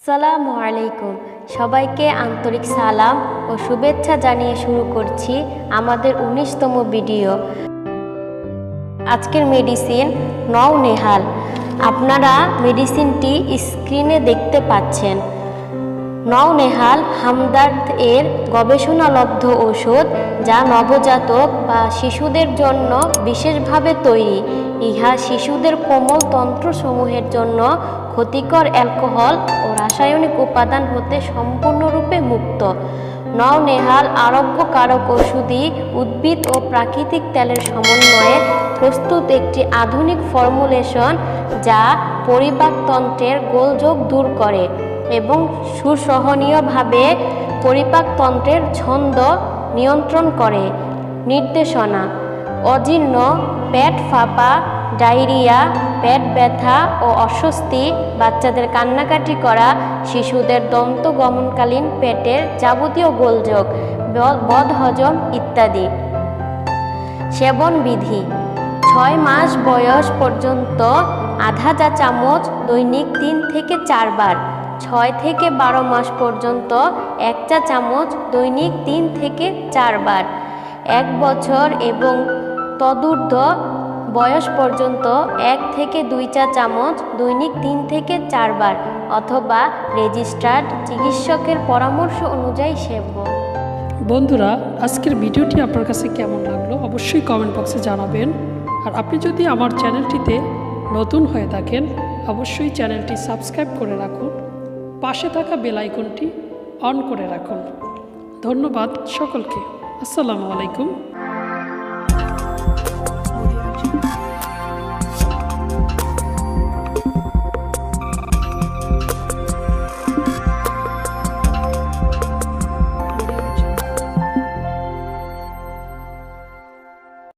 আসসালামু আলাইকুম। সবাইকে আন্তরিক সালাম ও শুভেচ্ছা জানিয়ে শুরু করছি আমাদের 19তম ভিডিও। আজকের মেডিসিন নওনেহাল। আপনারা মেডিসিনটি স্ক্রিনে দেখতে পাচ্ছেন। নওনেহাল হামদার্দ এর গবেষণালব্ধ ঔষধ, যা নবজাতক বা শিশুদের জন্য বিশেষভাবে তৈরি। ইহা শিশুদের কোমল তন্ত্রসমূহের জন্য ক্ষতিকর অ্যালকোহল ও রাসায়নিক উপাদান হতে সম্পূর্ণরূপে মুক্ত। নওনেহাল আরোগ্যকারক ওষুধি উদ্ভিদ ও প্রাকৃতিক তেলের সমন্বয়ে প্রস্তুত একটি আধুনিক ফর্মুলেশন, যা পরিপাকতন্ত্রের গোলযোগ দূর করে এবং সুসহনীয়ভাবে পরিপাকতন্ত্রের ছন্দ নিয়ন্ত্রণ করে। নির্দেশনা: অজীর্ণ, পেট ফাঁপা, ডায়রিয়া, পেট ব্যথা ও অস্বস্তি, বাচ্চাদের কান্নাকাটি করা, শিশুদের দন্তগমনকালীন পেটের যাবতীয় গোলযোগ, বদহজম ইত্যাদি। সেবন বিধি: 6 মাস বয়স পর্যন্ত আধা চা চামচ দৈনিক 3 থেকে 4 বার, 6 থেকে 12 মাস পর্যন্ত 1 চা চামচ দৈনিক 3 থেকে 4 বার, 1 বছর এবং তদূর্ধ্ব বয়স পর্যন্ত 1 থেকে 2 চা চামচ দৈনিক 3 থেকে 4 বার অথবা রেজিস্টার্ড চিকিৎসকের পরামর্শ অনুযায়ী সেব্য। বন্ধুরা, আজকের ভিডিওটি আপনার কাছে কেমন লাগলো অবশ্যই কমেন্ট বক্সে জানাবেন। আর আপনি যদি আমার চ্যানেলটিতে নতুন হয়ে থাকেন, অবশ্যই চ্যানেলটি সাবস্ক্রাইব করে রাখুন, পাশে থাকা বেল আইকনটি অন করে রাখুন। ধন্যবাদ সকলকে। আসসালামু আলাইকুম।